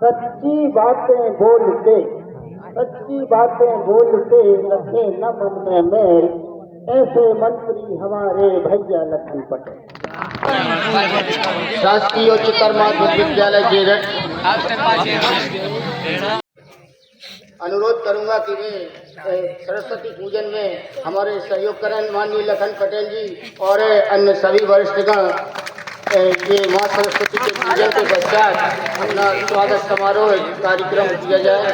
सच्ची बातें बोलते, सच्ची बातें बोलते रखे न मन में मैल, ऐसे मंत्री हमारे भैया लक्ष्मी पटेल। शासकीय उच्चतर माध्यमिक विद्यालय जेरठ अनुरोध करूंगा कि वे सरस्वती पूजन में हमारे सहयोग करें। माननीय लखन पटेल जी और अन्य सभी वरिष्ठगण ये माँ सरस्वती के पूजन के पश्चात अपना स्वागत समारोह कार्यक्रम किया जाए।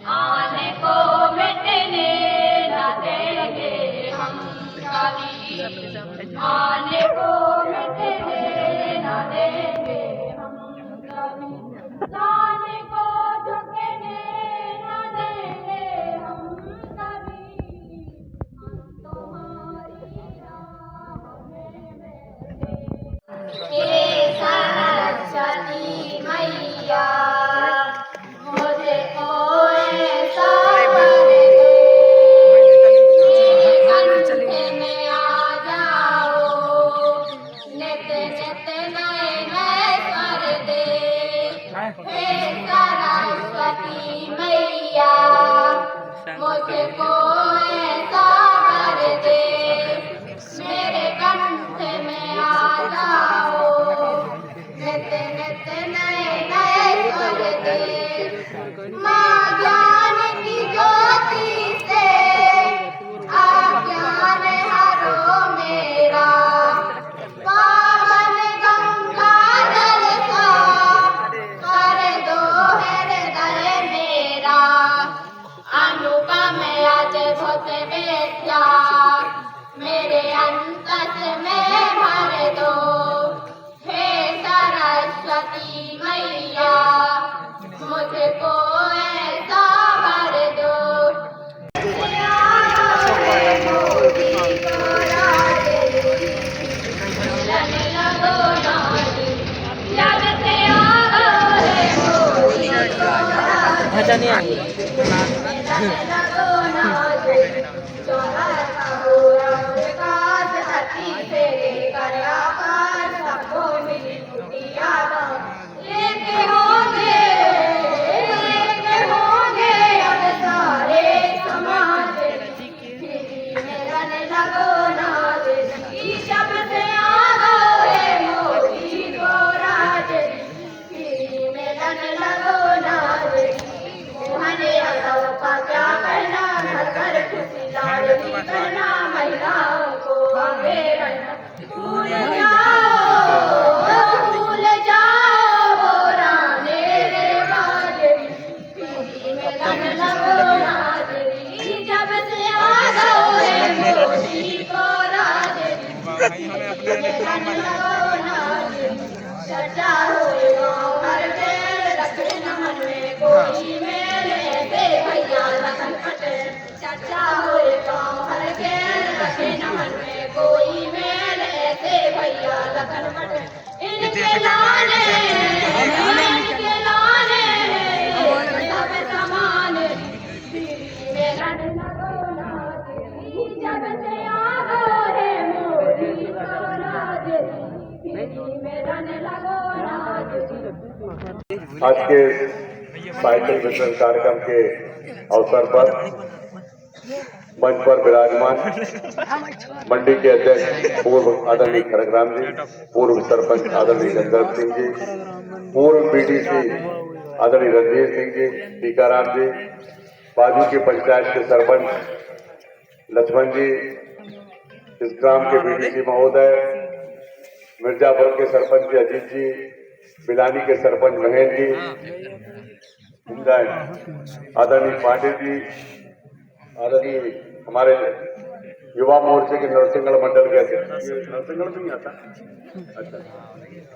आने को मिटने न देंगे हम कभी, जाने को झुकने न देंगे हम कभी, हम तुम्हारी राह में बैठे। हे सरस्वती मैया मुझे कोई ऐसा वर दे, मेरे कंठ में आ जाओ, नित नित नए नए स्वर दे। हे सरस्वती मैया मुझको ऐसा वर दे, मेरे कंठ में आ जाओ, नित नित नए नए स्वर दे। माँ ज्ञान की ज्योति से अज्ञान हरो मेरा, पावन गंगा जल सा कर दो हृदय मेरा, अनुपम अद्भुत विद्या मेरे अंतस में भर दो। हे सरस्वती मैया मुझको ऐसा वर दो। भजन महिलाओं को आगे भूल जाओ पुराने रिवाज, मिलन लगो नाजरी, जब से आ गए मोदी को राज, मिलन लगो नाजरी। चर्चा हुई गाँव भर में, रखे न मन में कोई मेल, ऐसे भैया लखन पटेल। चर्चा हुई गाँव भर के, रखे न मन में कोई मेल, ऐसे भैया लखन पटेल। इनके लाने इनके लाने सब समान, मिलन लगो नाजरी, जब से आ गए मोदी को राज, मिलन लगो नाजरी। आज के साइकिल वितरण कार्यक्रम के अवसर पर मंच पर विराजमान मंडी के अध्यक्ष पूर्व आदरणीय खड़गराम जी, पूर्व सरपंच आदरणीय गंधर्व सिंह जी, पूर्व बीडीसी आदरणीय रणधीर सिंह जी, टीकाराम जी, बाजू के पंचायत के सरपंच लक्ष्मण जी, इस ग्राम के बीडीसी महोदय, मिर्जापुर के सरपंच जी अजीत जी, बिलानी के सरपंच महेंद्र जी, आदरणीय पांडे जी, आदरणीय हमारे युवा मोर्चे के नरसिंहगढ़ मंडल के अध्यक्ष, नरसिंहगढ़ में नहीं आता,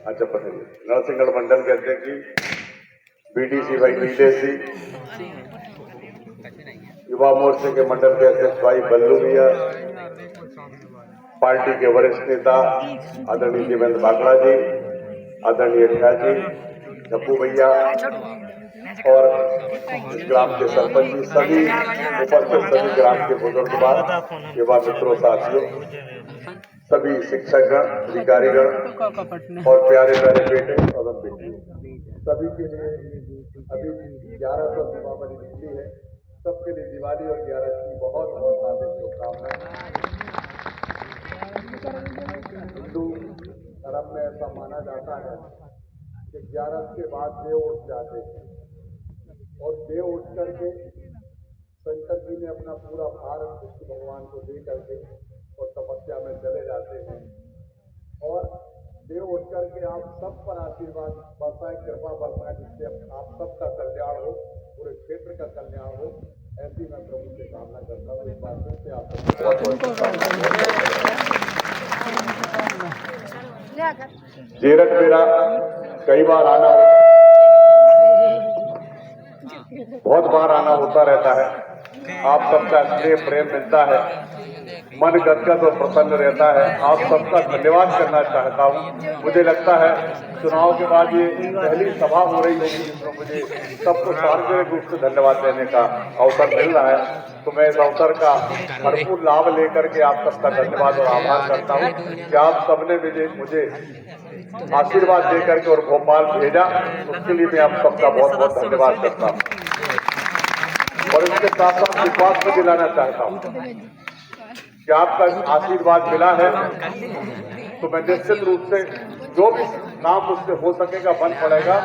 अच्छा पटेल, नरसिंहगढ़ मंडल के अध्यक्ष जी, बीडीसी भाई नीलेश जी, युवा मोर्चे के मंडल के अध्यक्ष भाई बल्लू भैया, पार्टी के वरिष्ठ नेता आदरणीय देवेंद्र बागड़ा जी, आदरणीय ख्या जी, डब्बू भैया और ग्राम के सरपंच जी, सभी उपस्थित सभी ग्राम के बुजुर्गवान, युवा मित्रों, साथियों, सभी शिक्षकगण, अधिकारीगण और प्यारे प्यारे बेटे और बेटी, सभी के लिए अभी 1100 दीपावली निकली है। सबके लिए दिवाली और 11 की बहुत बहुत हार्दिक शुभकामनाएं। हिंदू धर्म में ऐसा माना जाता है कि 11 के बाद देव उठ जाते हैं और देव उठ करके शंकर जी ने अपना पूरा भार विष्णु भगवान को दे करके और तपस्या में चले जाते हैं और देव उठ करके आप सब पर आशीर्वाद बरसाएं, कृपा बरसाएं, जिससे आप सबका कल्याण हो, पूरे क्षेत्र का कल्याण हो। ऐसी मैं प्रभु से कामना करता हूँ। इस बात से आप जीरक मेरा कई बार आना, बहुत बार आना होता रहता है। आप सबका स्नेह प्रेम मिलता है, मन गदगद और प्रसन्न रहता है। आप सबका धन्यवाद करना चाहता हूँ। मुझे लगता है चुनाव के बाद ये पहली सभा हो रही होगी जिसमें मुझे सबको सार्वजनिक रूप से धन्यवाद देने का अवसर मिल रहा है। तो मैं इस अवसर का भरपूर लाभ लेकर के आप सबका धन्यवाद और आभार करता हूँ कि आप सबने मुझे आशीर्वाद देकर के और भोपाल भेजा, उसके लिए मैं आप सबका बहुत बहुत धन्यवाद करता हूँ। और इसके साथ साथ विश्वास में दिलाना चाहता हूँ कि आपका आशीर्वाद मिला है तो मैं निश्चित रूप से जो भी काम मुझसे हो सकेगा बन पड़ेगा,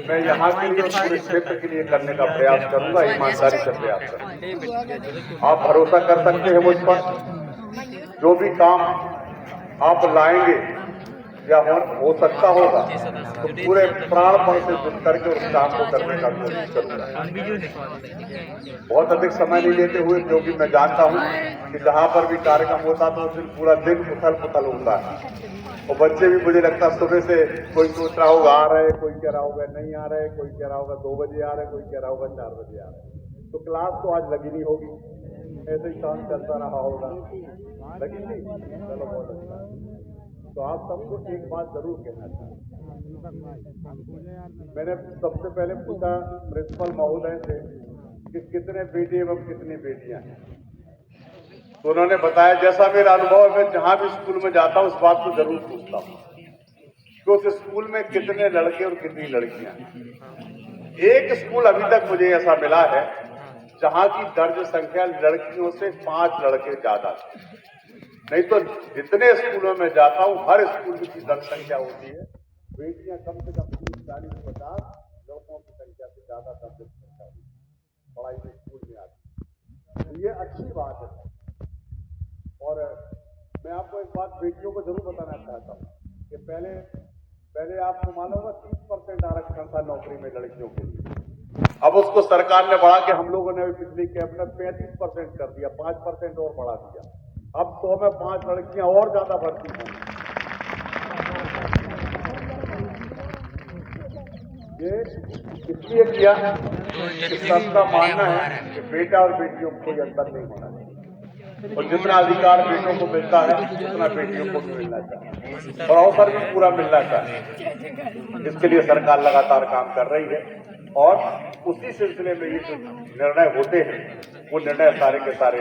मैं यहाँ के लिए और पूरे क्षेत्र के लिए करने का प्रयास करूंगा, ईमानदारी से प्रयास करूंगा। आप भरोसा कर सकते हैं मुझ पर। जो भी काम आप लाएंगे या हो सकता होगा तो पूरे प्राणपण से जुट करके उस काम को करने का कोशिश करूंगा। बहुत अधिक समय नहीं लेते हुए, क्योंकि मैं जानता हूं कि जहां पर भी कार्यक्रम होता तो उस दिन पूरा दिन उथल पुथल होता है और बच्चे भी मुझे लगता है सुबह से कोई सोच रहा होगा आ रहे, कोई कह रहा होगा नहीं आ रहे, कोई कह रहा होगा 2 बजे आ रहे, कोई कह रहा होगा 4 बजे आ रहे। तो क्लास तो आज लगी नहीं होगी, ऐसे ही काम चलता रहा होगा, लगी नहीं, चलो बहुत अच्छा। तो आप सबको एक बात जरूर कहना चाहता हूँ। मैंने सबसे पहले पूछा प्रिंसिपल महोदय से कि कितने बेटे एवं कितनी बेटियां हैं, तो उन्होंने बताया जैसा मेरा अनुभव है, मैं जहां भी स्कूल में जाता हूं उस बात को जरूर पूछता हूं कि उस स्कूल में कितने लड़के और कितनी लड़कियां हैं। एक स्कूल अभी तक मुझे ऐसा मिला है जहां की दर्ज संख्या लड़कियों से 5 लड़के ज्यादा थे। नहीं तो जितने स्कूलों में जाता हूं हर स्कूल की दर्ज संख्या होती है, बेटियां कम से कम 30-40-50, लड़कों की संख्या से ज्यादा दर्ज संख्या होती है पढ़ाई में स्कूल में आती है। तो ये अच्छी बात है। और मैं आपको एक बात बेटियों को जरूर बताना चाहता हूँ कि पहले आपको मालूम होगा 30% आरक्षण था नौकरी में लड़कियों के लिए। अब उसको सरकार ने बढ़ा के हम लोगों ने पिछली कैबिनेट 35% कर दिया, 5% और बढ़ा दिया। अब 100 में 5 लड़कियां और ज्यादा भर्ती हैं। ये इसलिए किया कि सबका मानना है कि बेटा और बेटियों को कोई अंतर नहीं होना चाहिए और जितना अधिकार बेटों को मिलता है उतना बेटियों को भी मिलना चाहिए और अवसर भी पूरा मिलना चाहिए। इसके लिए सरकार लगातार काम कर रही है और उसी सिलसिले में ये जो निर्णय होते हैं वो निर्णय सारे के सारे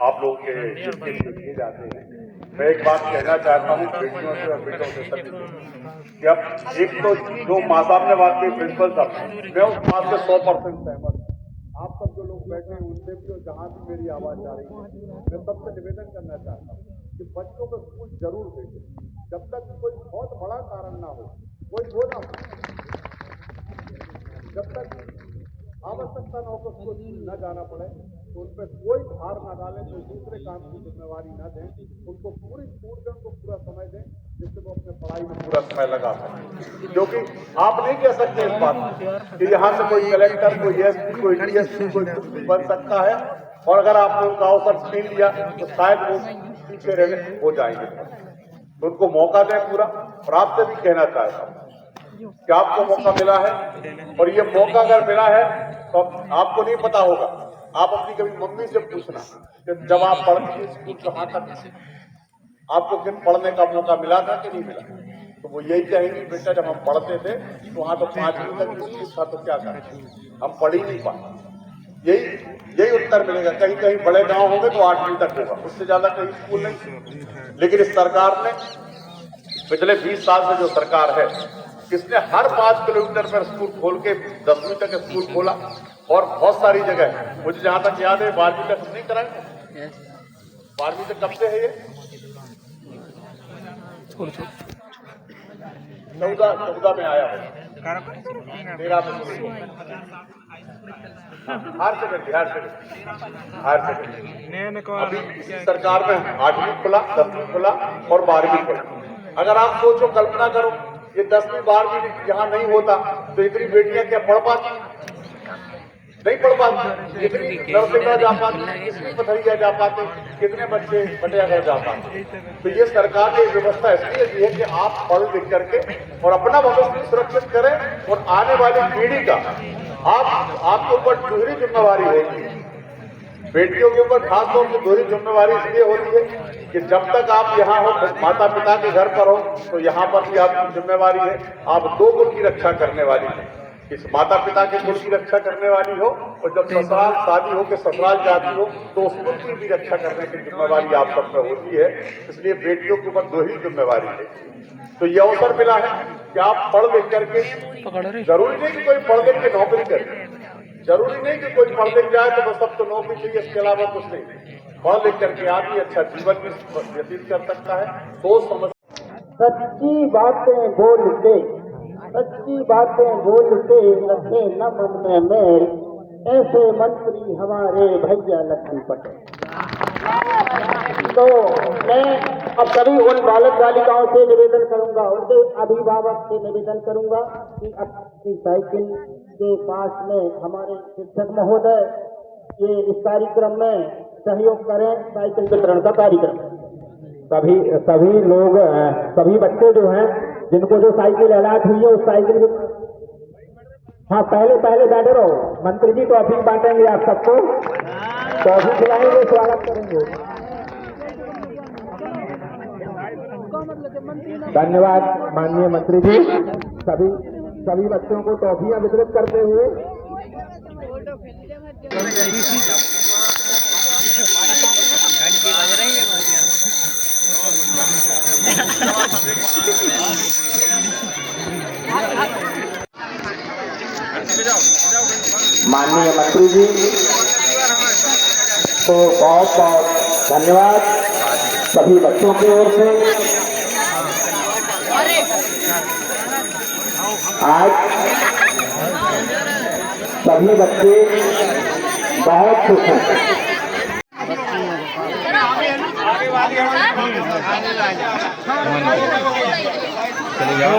आप लोगों के हित के लिए किए जाते हैं। मैं एक बात कहना चाहता हूँ बेटियों से और बेटों से सभी कि अब एक तो जो माँ साहब ने बात की प्रिंसिपल साहब, मैं उस बात से 100% सहमत हूँ। आप सब जो लोग बैठे हैं उनसे भी और जहाँ भी मेरी आवाज आ रही है, मैं सबसे निवेदन करना चाहता हूँ कि बच्चों को स्कूल जरूर भेजें जब तक कोई बहुत बड़ा कारण ना हो, कोई वो ना हो, जब तक आवश्यकता न हो तो स्कूल न जाना पड़े, तो उन पर कोई भार न डालें, कोई दूसरे काम की जिम्मेवारी न दें, उनको पूरी छूट दें, उनको पूरा समय दें जिससे वो अपने पढ़ाई में पूरा समय लगा सके। क्योंकि आप नहीं कह सकते इस बात कि यहाँ से कोई कलेक्टर, कोई एसपी, कोई डीएसपी, कोई कुछ भी बन सकता है, और अगर आपने उनका अवसर छीन लिया तो शायद वो पीछे रहने हो जाएंगे। तो उनको मौका दें पूरा। और आपसे भी कहना चाहता हूँ कि आपको मौका मिला है, और ये मौका अगर मिला है तो आपको नहीं पता होगा, आप अपनी कभी मम्मी से पूछना कि जब आप पढ़ती थी स्कूल कहाँ तक आपको किन पढ़ने का मौका मिला था कि नहीं मिला, तो वो यही कहेंगे बेटा जब हम पढ़ते थे तो वहाँ तो 5वीं तक स्कूल था, तो क्या करें, हम पढ़ ही नहीं पाए। यही उत्तर मिलेगा। कहीं कहीं बड़े गांव होंगे तो 8वीं तक होगा, उससे ज्यादा कहीं स्कूल नहीं। लेकिन इस सरकार ने पिछले 20 साल से जो सरकार है, इसने हर 5 किलोमीटर पर स्कूल खोल के 10वीं तक स्कूल खोला, और बहुत सारी जगह मुझे जहां तक याद है 12वीं तक नहीं कराएंगे। 12वीं तक कब से है ये? 14 में आया है, 13 में शुरू हुआ। हायर सेकेंडरी अभी इसी सरकार में 8वीं खुला, 10वीं खुला और 12वीं खुला। अगर आप सोचो, कल्पना करो, ये 10वीं 12वीं यहाँ नहीं होता तो इतनी बेटियां क्या पढ़ पाती? नहीं पढ़ पाती। इतनी नरसिंगा जा पाती, कितनी पथरिया जा पाते, कितने बच्चे बटियागढ़ जा पाते। तो ये सरकार ने व्यवस्था इसलिए दी है कि आप पढ़ लिख करके और अपना भविष्य सुरक्षित करें, और आने वाली पीढ़ी का आपके ऊपर दूसरी जिम्मेवारी होती है। बेटियों के ऊपर खासतौर से दोहरी जिम्मेवारी इसलिए होती है कि जब तक आप यहाँ हो, माता पिता के घर पर हो, तो यहाँ पर भी आपकी जिम्मेवारी है, आप 2 कुल की रक्षा करने वाली है। इस माता पिता के कुल की रक्षा करने वाली हो, और जब ससुराल शादी हो के ससुराल जाती हो तो उस कुल की भी रक्षा करने की जिम्मेवारी आप सब पर होती है। इसलिए बेटियों के ऊपर दोहरी जिम्मेवारी है। तो ये अवसर मिला है कि आप पढ़ लिख करके, जरूरी नहीं कि कोई पढ़ लिख के नौकरी करे, जरूरी नहीं कि कोई पढ़ लिख जाए तो बस सबको नौकरी चाहिए, इसके अलावा कुछ नहीं। पढ़ लिख करके आदमी अच्छा जीवन भी व्यतीत कर सकता है। सोच समझ सच्ची बातें बोलते, सच्ची बातें बोलते रखे न मन में मैल, ऐसे मंत्री हमारे भैया लखन पटेल। तो मैं अब सभी उन बालक बालिकाओं से निवेदन करूंगा, उनके अभिभावक से निवेदन करूंगा कि अपनी साइकिल के पास में हमारे शिक्षक महोदय ये इस कार्यक्रम में सहयोग करें, साइकिल वितरण का कार्यक्रम। सभी लोग, सभी बच्चे जो हैं जिनको जो साइकिल अलॉट हुई है उस साइकिल को, हाँ पहले बैठे रहो। मंत्री जी टॉफी बांटेंगे, आप सबको टॉफी खिलाएंगे, स्वागत करेंगे। धन्यवाद माननीय मंत्री जी। सभी बच्चों को टॉफियां वितरित करते हुए माननीय मंत्री जी को बहुत बहुत धन्यवाद सभी बच्चों की ओर से। आज सभी बच्चे बहुत खुश हैं। चलो